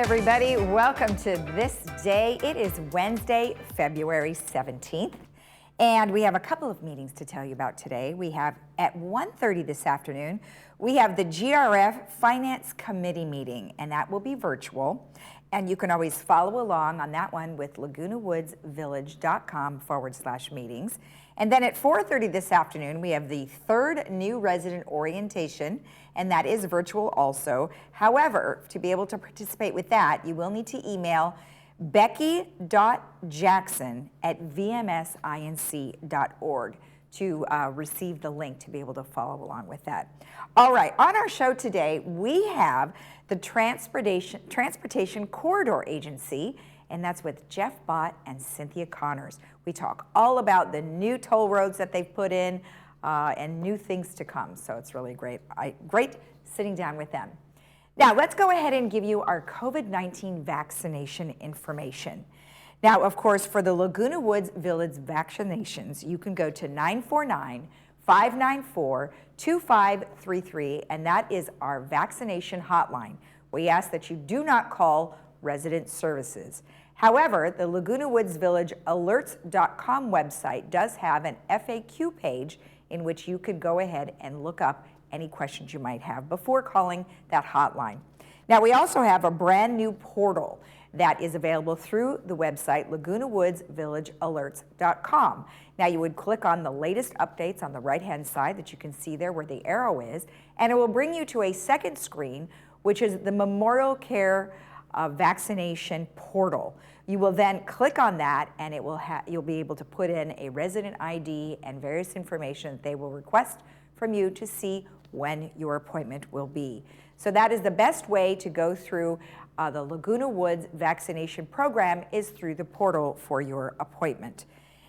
everybody. Welcome to This Day. It is Wednesday, February 17th, and we have a couple of meetings to tell you about today. We have at 1:30 this afternoon, we have the GRF Finance Committee meeting, and that will be virtual. And you can always follow along on that one with lagunawoodsvillage.com/meetings. And then at 4:30 this afternoon, we have the third new resident orientation, and that is virtual also. However, to be able to participate with that, you will need to email becky.jackson@vmsinc.org to receive the link to be able to follow along with that. All right, on our show today, we have the Transportation Corridor Agency, and that's with Jeff Bott and Cynthia Connors. We talk all about the new toll roads that they've put in and new things to come, so it's really great. Great sitting down with them. Now, let's go ahead and give you our COVID-19 vaccination information. Now, of course, for the Laguna Woods Village vaccinations, you can go to 949-594-2533, and that is our vaccination hotline. We ask that you do not call resident services. However, the Laguna Woods Village alerts.com website does have an FAQ page in which you could go ahead and look up any questions you might have before calling that hotline. Now, we also have a brand new portal that is available through the website lagunawoodsvillagealerts.com. Now, you would click on the latest updates on the right-hand side that you can see there where the arrow is, and it will bring you to a second screen, which is the Memorial Care vaccination portal. You will then click on that, and it will you'll be able to put in a resident ID and various information that they will request from you to see when your appointment will be. So that is the best way to go through the Laguna Woods vaccination program, is through the portal for your appointment.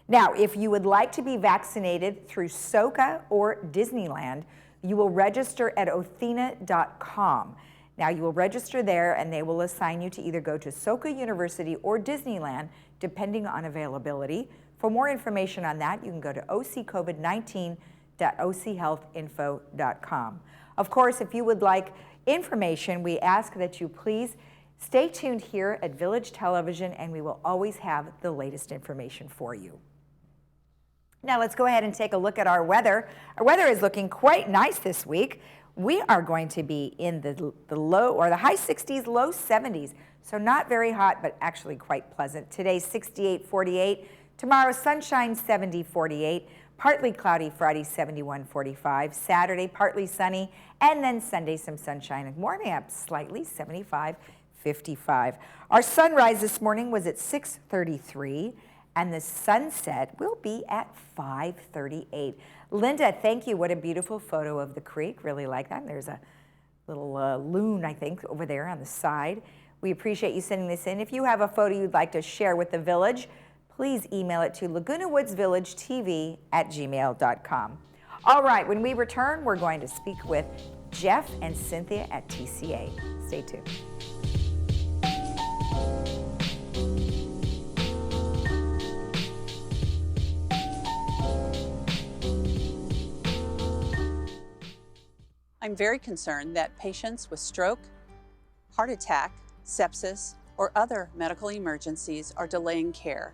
Now, if you would like to be vaccinated through SoCA or Disneyland, you will register at othina.com. Now, you will register there, and they will assign you to either go to SoCA University or Disneyland, depending on availability. For more information on that, you can go to occovid19.ochealthinfo.com. Of course, if you would like information, we ask that you please stay tuned here at Village Television, and we will always have the latest information for you. Now, let's go ahead and take a look at our weather. Our weather is looking quite nice this week. We are going to be in the low or the high 60s, low 70s. So not very hot, but actually quite pleasant. Today, 68, 48. Tomorrow, sunshine, 70, 48. Partly cloudy Friday, 71, 45. Saturday, partly sunny. And then Sunday, some sunshine and warming up slightly, 75, 55. Our sunrise this morning was at 6:33. And the sunset will be at 5:38. Linda, thank you. What a beautiful photo of the creek. Really like that. And there's a little loon, I think, over there on the side. We appreciate you sending this in. If you have a photo you'd like to share with the village, please email it to lagunawoodsvillagetv@gmail.com. All right, when we return, we're going to speak with Jeff and Cynthia at TCA. Stay tuned. I'm very concerned that patients with stroke, heart attack, sepsis, or other medical emergencies are delaying care.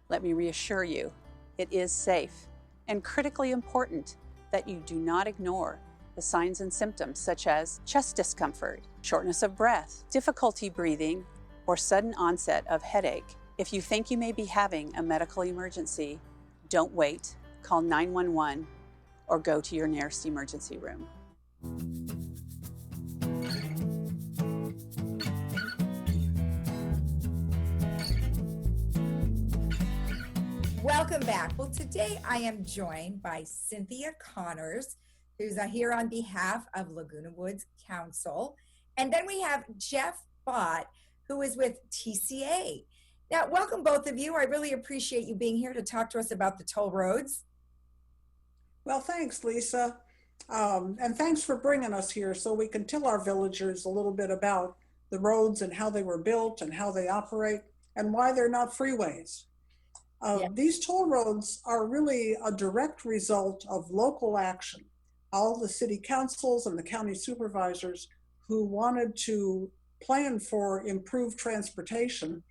Let me reassure you, it is safe and critically important that you do not ignore the signs and symptoms such as chest discomfort, shortness of breath, difficulty breathing, or sudden onset of headache. If you think you may be having a medical emergency, don't wait. Call 911 or go to your nearest emergency room. Welcome back. Well, today I am joined by Cynthia Connors, who's here on behalf of Laguna Woods Council. And then we have Jeff Bott, who is with TCA. Now, welcome both of you. I really appreciate you being here to talk to us about the toll roads. Well, thanks, Lisa. And thanks for bringing us here so we can tell our villagers a little bit about the roads and how they were built and how they operate and why they're not freeways. These toll roads are really a direct result of local action. All the city councils and the county supervisors who wanted to plan for improved transportation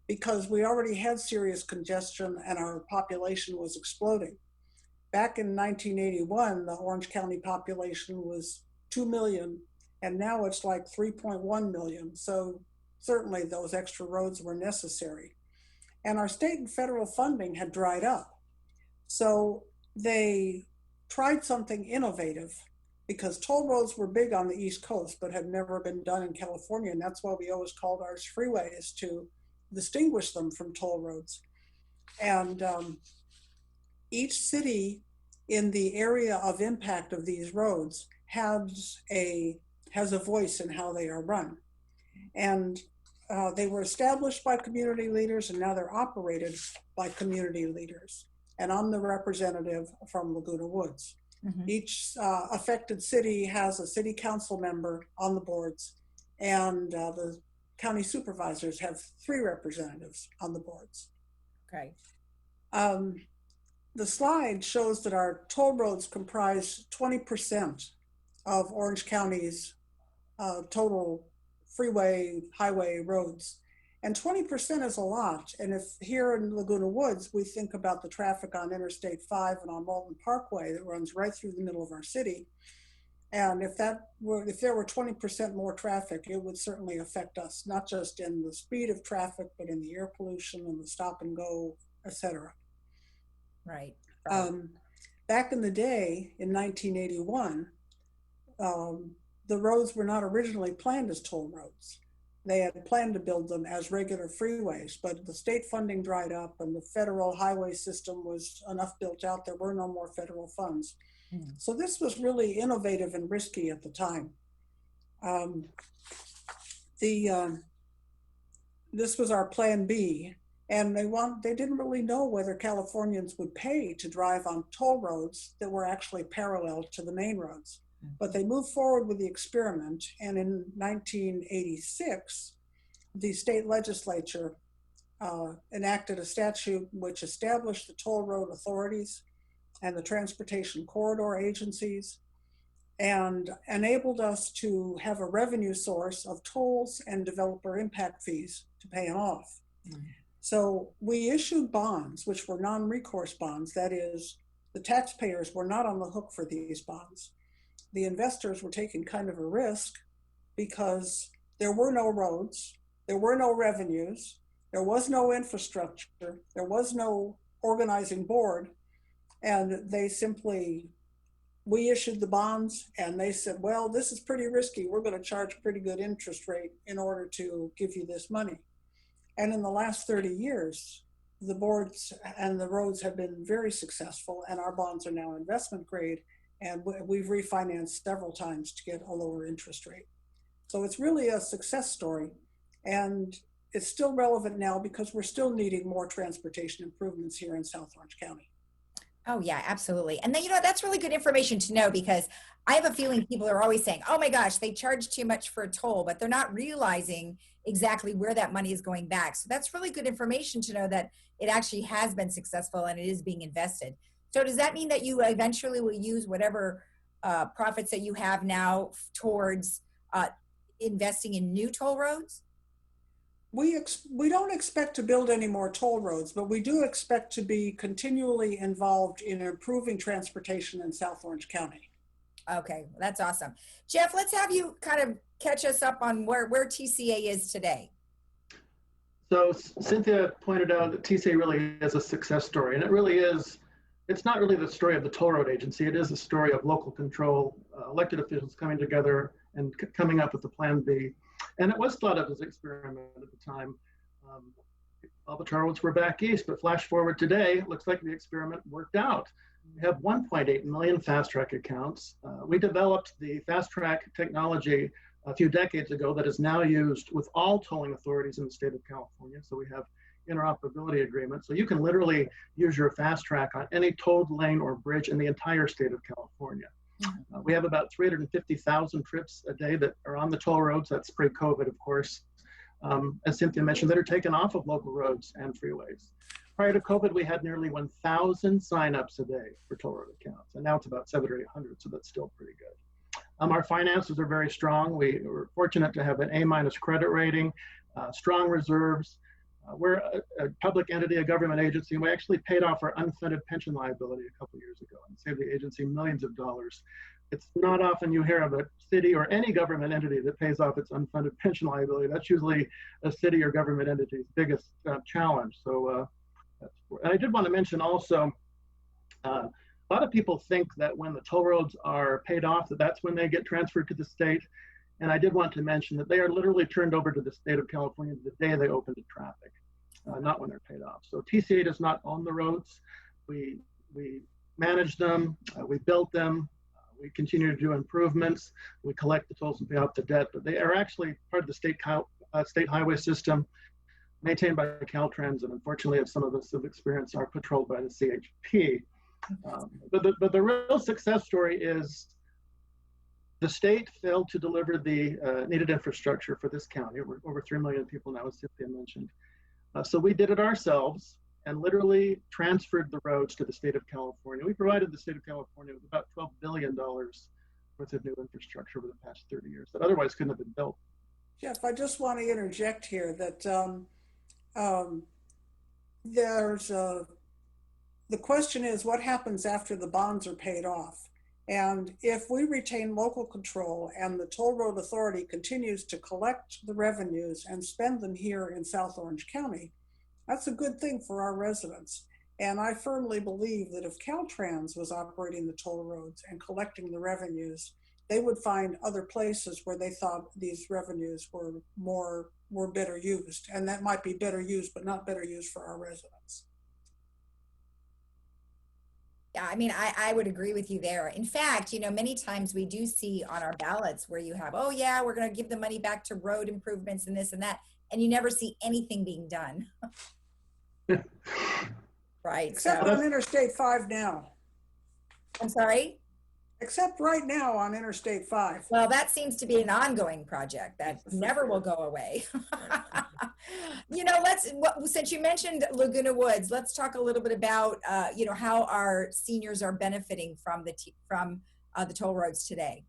because we already had serious congestion and our population was exploding. Back in 1981, the Orange County population was 2 million, and now it's like 3.1 million. So certainly those extra roads were necessary. And our state and federal funding had dried up. So they tried something innovative because toll roads were big on the East Coast, but had never been done in California. And that's why we always called ours freeways, to distinguish them from toll roads. And each city in the area of impact of these roads has a voice in how they are run. And they were established by community leaders, and now they're operated by community leaders. And I'm the representative from Laguna Woods. Mm-hmm. Each affected city has a city council member on the boards, and the county supervisors have 3 representatives on the boards. Okay. The slide shows that our toll roads comprise 20% of Orange County's total freeway, highway roads. And 20% is a lot. And if here in Laguna Woods, we think about the traffic on Interstate 5 and on Malton Parkway that runs right through the middle of our city. And if there were 20% more traffic, it would certainly affect us, not just in the speed of traffic, but in the air pollution and the stop and go, et cetera. Right. Back in the day, in 1981, the roads were not originally planned as toll roads. They had planned to build them as regular freeways, but the state funding dried up and the federal highway system was enough built out, there were no more federal funds. Mm. So this was really innovative and risky at the time. This was our plan B, and they didn't really know whether Californians would pay to drive on toll roads that were actually parallel to the main roads. But they moved forward with the experiment, and in 1986, the state legislature enacted a statute which established the toll road authorities and the transportation corridor agencies, and enabled us to have a revenue source of tolls and developer impact fees to pay them off. Mm-hmm. So we issued bonds, which were non-recourse bonds. That is, the taxpayers were not on the hook for these bonds. The investors were taking kind of a risk because there were no roads, there were no revenues, there was no infrastructure, there was no organizing board, and we issued the bonds and they said, well, this is pretty risky. We're going to charge a pretty good interest rate in order to give you this money. And in the last 30 years, the boards and the roads have been very successful, and our bonds are now investment grade. And we've refinanced several times to get a lower interest rate. So it's really a success story. And it's still relevant now because we're still needing more transportation improvements here in South Orange County. Oh, yeah, absolutely. And then, that's really good information to know, because I have a feeling people are always saying, oh my gosh, they charge too much for a toll, but they're not realizing exactly where that money is going back. So that's really good information to know that it actually has been successful and it is being invested. So does that mean that you eventually will use whatever profits that you have now towards investing in new toll roads? We don't expect to build any more toll roads, but we do expect to be continually involved in improving transportation in South Orange County. Okay, that's awesome. Jeff, let's have you kind of catch us up on where TCA is today. So Cynthia pointed out that TCA really is a success story, and it really is. It's not really the story of the toll road agency. It is a story of local control, elected officials coming together and coming up with the plan B. And it was thought of as an experiment at the time. All the toll roads were back east, but flash forward today, it looks like the experiment worked out. We have 1.8 million fast track accounts. We developed the fast track technology a few decades ago that is now used with all tolling authorities in the state of California. So we have interoperability agreement. So you can literally use your fast track on any tolled lane or bridge in the entire state of California. Mm-hmm. We have about 350,000 trips a day that are on the toll roads. That's pre-COVID, of course. As Cynthia mentioned, that are taken off of local roads and freeways. Prior to COVID, we had nearly 1,000 signups a day for toll road accounts, and now it's about 700 or 800, so that's still pretty good. Our finances are very strong. We were fortunate to have an A- credit rating, strong reserves. We're a public entity, a government agency, and we actually paid off our unfunded pension liability a couple of years ago and saved the agency millions of dollars. It's not often you hear of a city or any government entity that pays off its unfunded pension liability. That's usually a city or government entity's biggest challenge. So and I did want to mention also, a lot of people think that when the toll roads are paid off, that's when they get transferred to the state. And I did want to mention that they are literally turned over to the state of California the day they open to traffic, not when they're paid off. So TCA does not own the roads. We manage them, we built them, we continue to do improvements, we collect the tolls and pay off the debt, but they are actually part of the state highway system maintained by Caltrans, and unfortunately, as some of us have experienced, are patrolled by the CHP. But the real success story is the state failed to deliver the needed infrastructure for this county. We're over 3 million people now, as Cynthia mentioned. So we did it ourselves and literally transferred the roads to the state of California. We provided the state of California with about $12 billion worth of new infrastructure over the past 30 years that otherwise couldn't have been built. Jeff, I just want to interject here that the question is what happens after the bonds are paid off? And if we retain local control and the Toll Road Authority continues to collect the revenues and spend them here in South Orange County, that's a good thing for our residents. And I firmly believe that if Caltrans was operating the toll roads and collecting the revenues, they would find other places where they thought these revenues were better used. And that might be better used, but not better used for our residents. Yeah, I mean, I would agree with you there. In fact, you know, many times we do see on our ballots where you have, oh yeah, we're going to give the money back to road improvements and this and that, and you never see anything being done. Right. Except on Interstate 5 now. I'm sorry? Except right now on Interstate 5. Well, that seems to be an ongoing project that never will go away. You know, since you mentioned Laguna Woods, let's talk a little bit about, you know, how our seniors are benefiting from the toll roads today.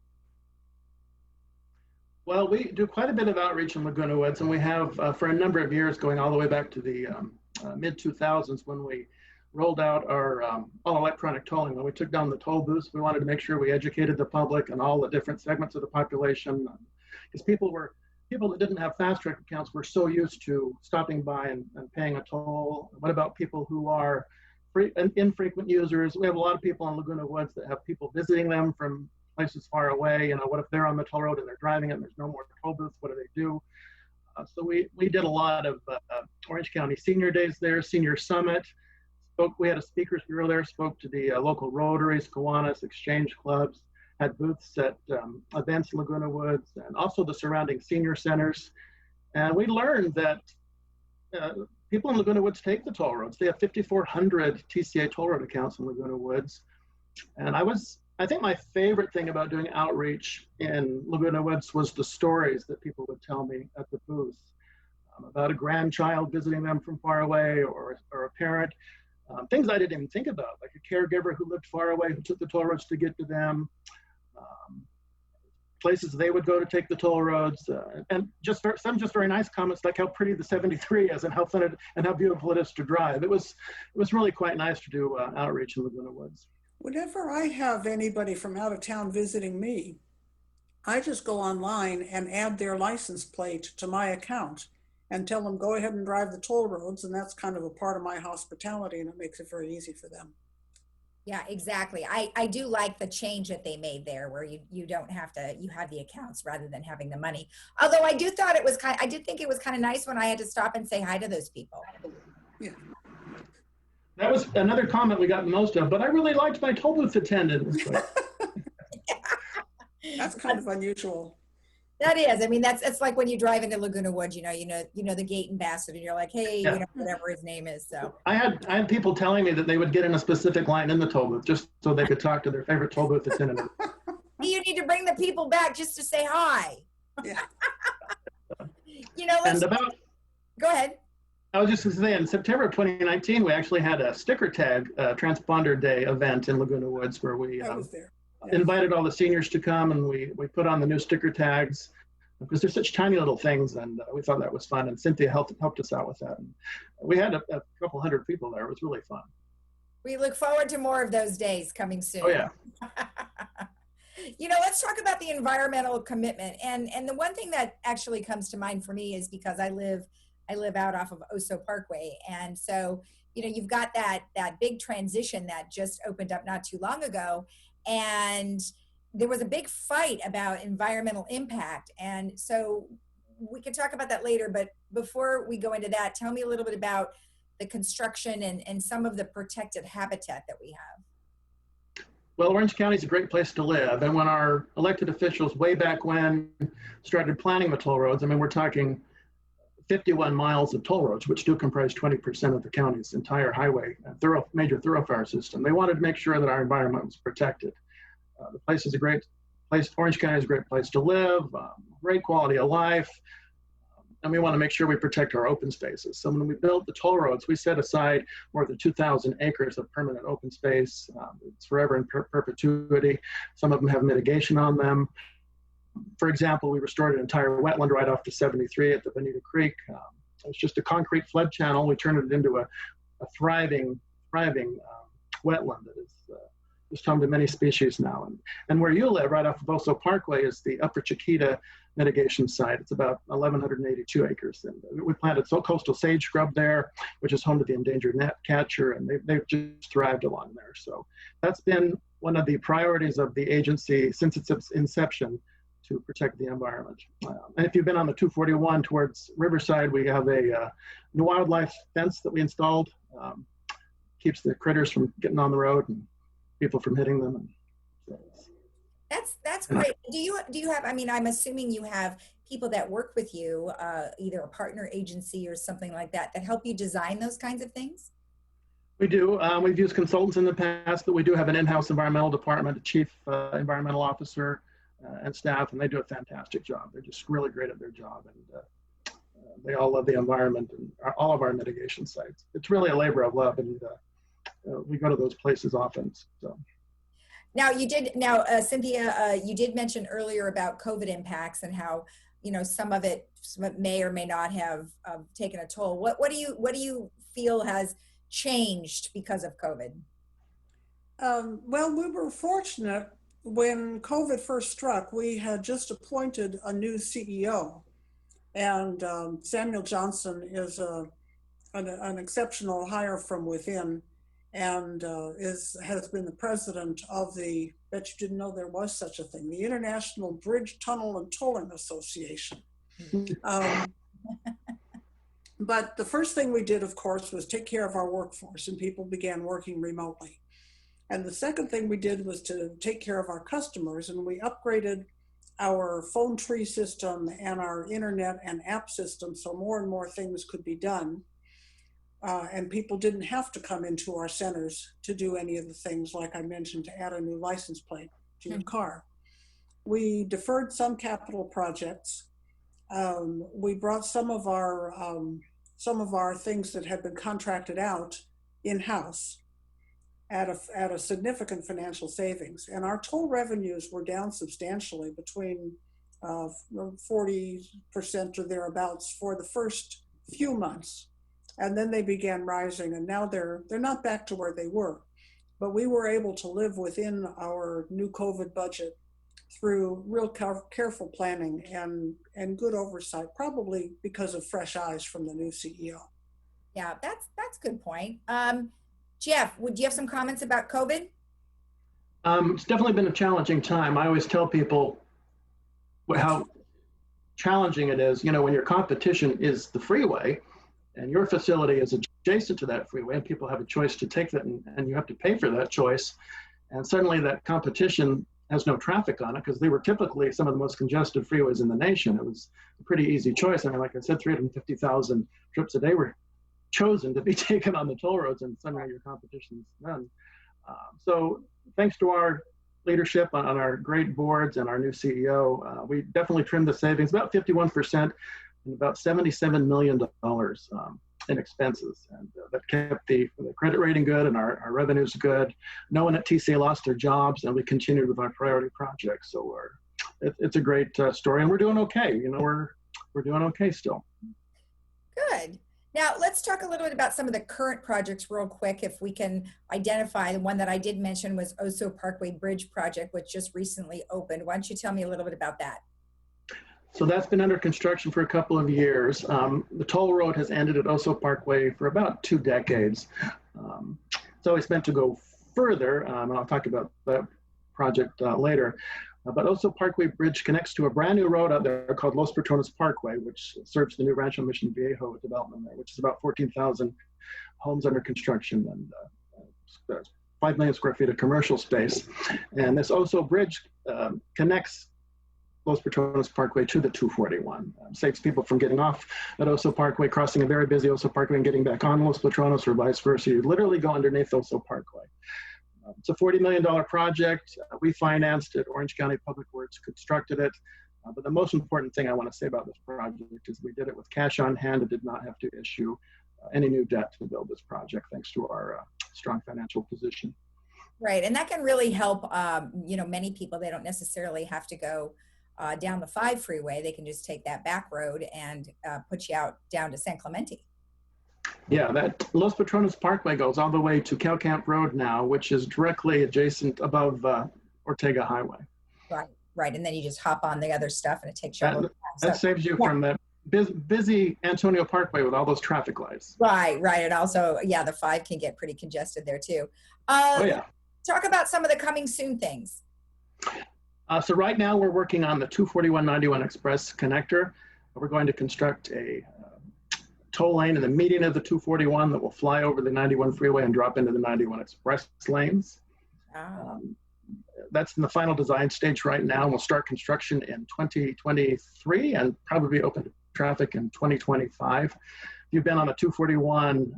Well, we do quite a bit of outreach in Laguna Woods, and we have for a number of years, going all the way back to the mid-2000s when we rolled out our all electronic tolling. When we took down the toll booths, we wanted to make sure we educated the public and all the different segments of the population, because people that didn't have fast track accounts were so used to stopping by and paying a toll. What about people who are infrequent users? We have a lot of people in Laguna Woods that have people visiting them from places far away. You know, what if they're on the toll road and they're driving it and there's no more toll booths? What do they do? So we did a lot of Orange County Senior Days there, Senior Summit. We had a speakers bureau there, spoke to the local Rotaries, Kiwanis, Exchange Clubs, had booths at events in Laguna Woods and also the surrounding senior centers. And we learned that people in Laguna Woods take the toll roads. They have 5,400 TCA toll road accounts in Laguna Woods. And I think my favorite thing about doing outreach in Laguna Woods was the stories that people would tell me at the booth about a grandchild visiting them from far away or a parent. Things I didn't even think about, like a caregiver who lived far away who took the toll roads to get to them, places they would go to take the toll roads, and some very nice comments like how pretty the 73 is and how fun and how beautiful it is to drive. It was really quite nice to do outreach in Laguna Woods. Whenever I have anybody from out of town visiting me, I just go online and add their license plate to my account and tell them, go ahead and drive the toll roads. And that's kind of a part of my hospitality, and it makes it very easy for them. Yeah, exactly. I do like the change that they made there where you don't have to, you have the accounts rather than having the money. Although I did think it was kind of nice when I had to stop and say hi to those people. Yeah. That was another comment we got most of, but I really liked my toll booth attendant. That's kind of unusual. That is. I mean, it's like when you drive into Laguna Woods, you know the gate ambassador, and you're like, hey, yeah. You know, whatever his name is. So I had people telling me that they would get in a specific line in the toll booth just so they could talk to their favorite toll booth attendant. You need to bring the people back just to say hi. Yeah. You know, go ahead. I was just going to say, in September of 2019, we actually had a sticker tag transponder day event in Laguna Woods where we Invited all the seniors to come, and we put on the new sticker tags because they're such tiny little things, and we thought that was fun. And Cynthia helped us out with that. And we had a couple hundred people there. It was really fun. We look forward to more of those days coming soon. Oh yeah. You know, let's talk about the environmental commitment. And the one thing that actually comes to mind for me is because I live out off of Oso Parkway, and so you know, you've got that big transition that just opened up not too long ago, and there was a big fight about environmental impact. And so we can talk about that later, but before we go into that, tell me a little bit about the construction and some of the protected habitat that we have. Well, Orange County is a great place to live. And when our elected officials way back when started planning the toll roads, I mean, we're talking 51 miles of toll roads, which do comprise 20% of the county's entire highway, major thoroughfare system. They wanted to make sure that our environment was protected. The place is a great place. Orange County is a great place to live, great quality of life. And we want to make sure we protect our open spaces. So when we built the toll roads, we set aside more than 2,000 acres of permanent open space. It's forever in perpetuity. Some of them have mitigation on them. For example, we restored an entire wetland right off to 73 at the Bonita Creek. It was just a concrete flood channel. We turned it into a thriving wetland that is home to many species now. And where you live, right off of Oso Parkway, is the Upper Chiquita mitigation site. It's about 1,182 acres. And we planted coastal sage scrub there, which is home to the endangered gnatcatcher, and they've just thrived along there. So that's been one of the priorities of the agency since its inception, to protect the environment. And if you've been on the 241 towards Riverside, we have a new wildlife fence that we installed. Keeps the critters from getting on the road and people from hitting them. And so that's great. Do you have, I mean, I'm assuming you have people that work with you, either a partner agency or something like that help you design those kinds of things? We do. We've used consultants in the past, but we do have an in-house environmental department, a chief environmental officer, and staff, and they do a fantastic job. They're just really great at their job, and they all love the environment and all of our mitigation sites. It's really a labor of love, and we go to those places often. So. Now Cynthia, you did mention earlier about COVID impacts and how, you know, some of it may or may not have taken a toll. What do you feel has changed because of COVID? Well, we were fortunate. When COVID first struck, we had just appointed a new CEO, and Samuel Johnson is an exceptional hire from within, and has been the president of the, bet you didn't know there was such a thing, the International Bridge, Tunnel, and Tolling Association. But the first thing we did, of course, was take care of our workforce, and people began working remotely. And the second thing we did was to take care of our customers, and we upgraded our phone tree system and our internet and app system so more and more things could be done. And people didn't have to come into our centers to do any of the things, like I mentioned, to add a new license plate to your car. We deferred some capital projects. We brought some of our things that had been contracted out in-house at a significant financial savings. And our toll revenues were down substantially, between 40% or thereabouts for the first few months. And then they began rising, and now they're not back to where they were. But we were able to live within our new COVID budget through real careful planning and good oversight, probably because of fresh eyes from the new CEO. Yeah, that's a good point. Jeff, would you have some comments about COVID? It's definitely been a challenging time. I always tell people how challenging it is, you know, when your competition is the freeway and your facility is adjacent to that freeway, and people have a choice to take that, and you have to pay for that choice. And suddenly that competition has no traffic on it, because they were typically some of the most congested freeways in the nation. It was a pretty easy choice. I mean, like I said, 350,000 trips a day were chosen to be taken on the toll roads, and suddenly your competition's none. So thanks to our leadership on our great boards and our new CEO, we definitely trimmed the savings about 51%, and about $77 million in expenses. And that kept the credit rating good and our revenues good. No one at TCA lost their jobs, and we continued with our priority projects. So it's a great story, and we're doing okay. You know, we're doing okay still. Good. Now let's talk a little bit about some of the current projects real quick. If we can identify, the one that I did mention was Oso Parkway Bridge project, which just recently opened. Why don't you tell me a little bit about that? So that's been under construction for a couple of years. The toll road has ended at Oso Parkway for about 2 decades. It's always meant to go further, and I'll talk about that project later. But Oso Parkway Bridge connects to a brand new road out there called Los Patronos Parkway, which serves the new Rancho Mission Viejo development there, which is about 14,000 homes under construction and 5 million square feet of commercial space. And this Oso Bridge connects Los Patronos Parkway to the 241. Saves people from getting off at Oso Parkway, crossing a very busy Oso Parkway and getting back on Los Patronos or vice versa. You literally go underneath Oso Parkway. It's a $40 million project. We financed it. Orange County Public Works constructed it. But the most important thing I want to say about this project is we did it with cash on hand and did not have to issue any new debt to build this project, thanks to our strong financial position. Right, and that can really help, you know, many people. They don't necessarily have to go down the 5 freeway. They can just take that back road and put you out down to San Clemente. Yeah, that Los Patronos Parkway goes all the way to Cal Camp Road now, which is directly adjacent above Ortega Highway. Right, right, and then you just hop on the other stuff and it takes you over. That saves you from that busy Antonio Parkway with all those traffic lights. Right, right, and also, yeah, the 5 can get pretty congested there too. Oh yeah. Talk about some of the coming soon things. So right now we're working on the 241-91 Express connector. We're going to construct a toll lane in the median of the 241 that will fly over the 91 freeway and drop into the 91 Express lanes. That's in the final design stage right now. We'll start construction in 2023 and probably open to traffic in 2025. If you've been on a 241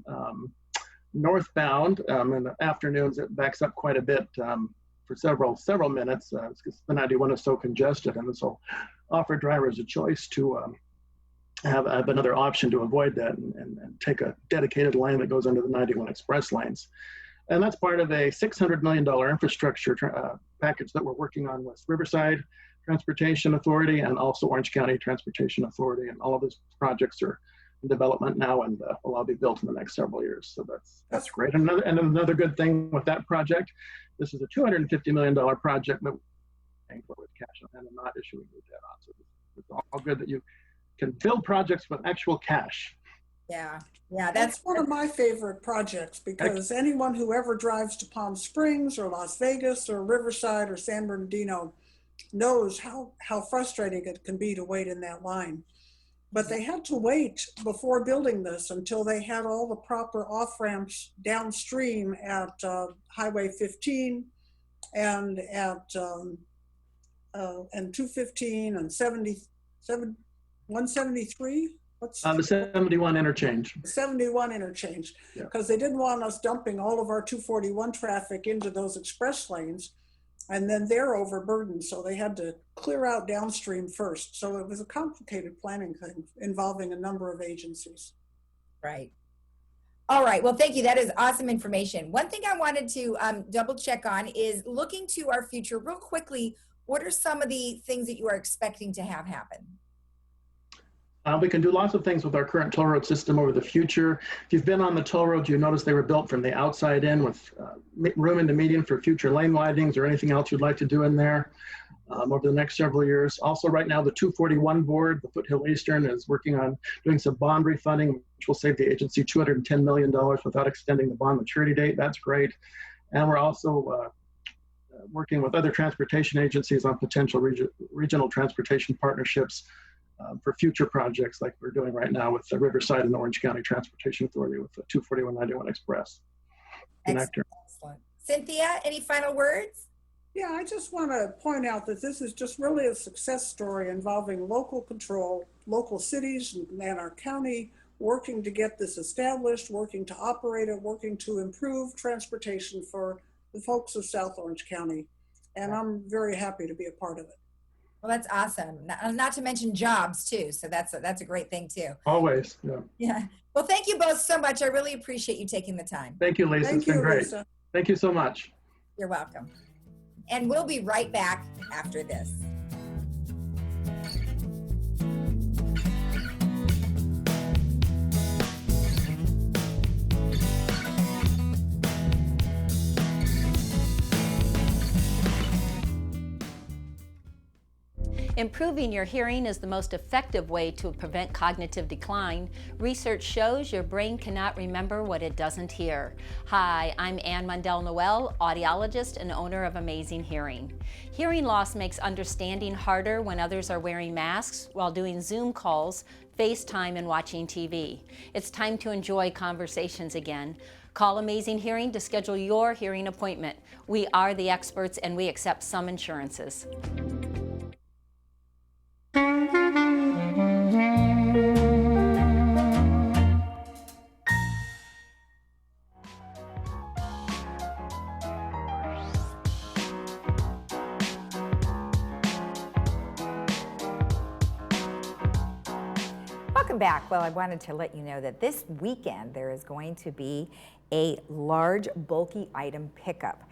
northbound in the afternoons, it backs up quite a bit for several minutes because the 91 is so congested, and this will offer drivers a choice to have another option to avoid that and take a dedicated lane that goes under the 91 Express lanes. And that's part of a $600 million infrastructure package that we're working on with Riverside Transportation Authority and also Orange County Transportation Authority. And all of these projects are in development now and will all be built in the next several years. So that's great. And another good thing with that project, this is a $250 million project that we're paying for with cash on hand and not issuing new debt on. So it's all good that you can build projects with actual cash. Yeah, yeah, That's one of my favorite projects because anyone who ever drives to Palm Springs or Las Vegas or Riverside or San Bernardino knows how frustrating it can be to wait in that line. But they had to wait before building this until they had all the proper off-ramps downstream at Highway 15 and at and 215 and 173. What's the 71 interchange. 71 interchange, because they didn't want us dumping all of our 241 traffic into those express lanes, and then they're overburdened, so they had to clear out downstream first. So it was a complicated planning thing involving a number of agencies. Right. All right. Well, thank you. That is awesome information. One thing I wanted to double check on is looking to our future real quickly. What are some of the things that you are expecting to have happen? We can do lots of things with our current toll road system over the future. If you've been on the toll roads, you notice they were built from the outside in with room in the median for future lane widenings or anything else you'd like to do in there over the next several years. Also, right now, the 241 board, the Foothill Eastern, is working on doing some bond refunding, which will save the agency $210 million without extending the bond maturity date. That's great. And we're also working with other transportation agencies on potential regional transportation partnerships for future projects like we're doing right now with the Riverside and Orange County Transportation Authority with the 241-91 Express connector. Excellent. Cynthia, any final words? Yeah, I just want to point out that this is just really a success story involving local control, local cities and our county working to get this established, working to operate it, working to improve transportation for the folks of South Orange County. And I'm very happy to be a part of it. Well, that's awesome. Not to mention jobs too. So that's a great thing too. Always, yeah. Yeah. Well, thank you both so much. I really appreciate you taking the time. Thank you, Lisa. Thank It's been you, great. Lisa. Thank you so much. You're welcome. And we'll be right back after this. Improving your hearing is the most effective way to prevent cognitive decline. Research shows your brain cannot remember what it doesn't hear. Hi, I'm Ann Mundell-Noel, audiologist and owner of Amazing Hearing. Hearing loss makes understanding harder when others are wearing masks while doing Zoom calls, FaceTime, and watching TV. It's time to enjoy conversations again. Call Amazing Hearing to schedule your hearing appointment. We are the experts and we accept some insurances. Welcome back. Well, I wanted to let you know that this weekend there is going to be a large bulky item pickup.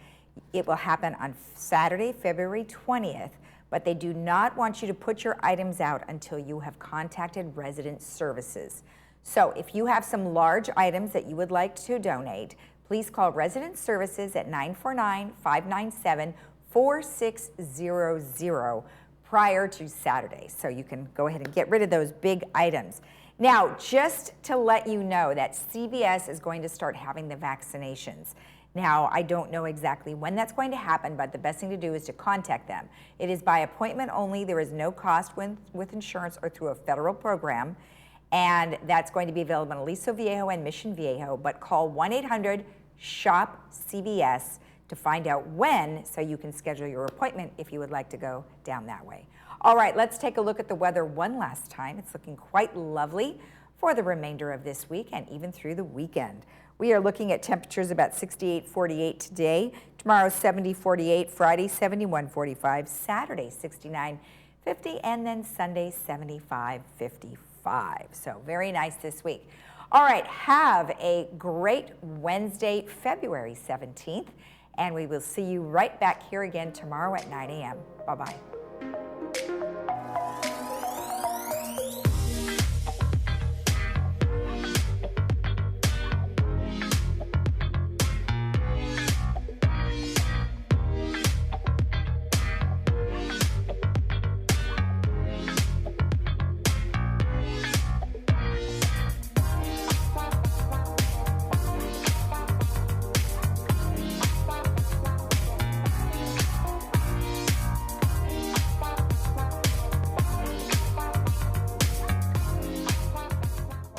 It will happen on Saturday, February 20th, but they do not want you to put your items out until you have contacted Resident Services. So if you have some large items that you would like to donate, please call Resident Services at 949-597-4600 prior to Saturday. So you can go ahead and get rid of those big items. Now, just to let you know that CVS is going to start having the vaccinations. Now, I don't know exactly when that's going to happen, but the best thing to do is to contact them. It is by appointment only. There is no cost with insurance or through a federal program. And that's going to be available in Aliso Viejo and Mission Viejo, but call 1-800-SHOP-CVS to find out when so you can schedule your appointment if you would like to go down that way. All right, let's take a look at the weather one last time. It's looking quite lovely for the remainder of this week and even through the weekend. We are looking at temperatures about 68-48 today. Tomorrow 70-48, Friday 71-45, Saturday 69-50, and then Sunday 75-55. So very nice this week. All right, have a great Wednesday, February 17th, and we will see you right back here again tomorrow at 9 a.m. Bye-bye.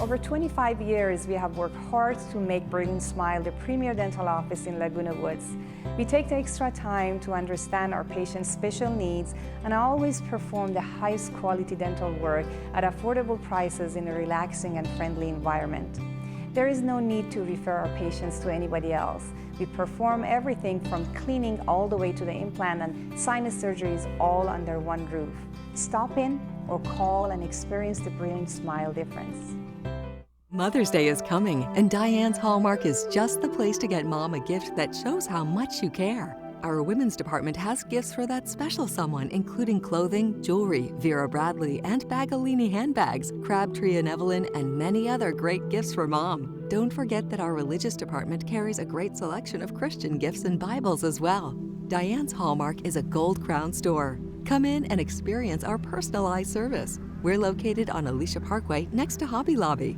Over 25 years, we have worked hard to make Brilliant Smile the premier dental office in Laguna Woods. We take the extra time to understand our patients' special needs and always perform the highest quality dental work at affordable prices in a relaxing and friendly environment. There is no need to refer our patients to anybody else. We perform everything from cleaning all the way to the implant and sinus surgeries all under one roof. Stop in or call and experience the Brilliant Smile difference. Mother's Day is coming, and Diane's Hallmark is just the place to get Mom a gift that shows how much you care. Our women's department has gifts for that special someone, including clothing, jewelry, Vera Bradley and Bagolini handbags, Crabtree and Evelyn, and many other great gifts for Mom. Don't forget that our religious department carries a great selection of Christian gifts and Bibles as well. Diane's Hallmark is a Gold Crown store. Come in and experience our personalized service. We're located on Alicia Parkway next to Hobby Lobby.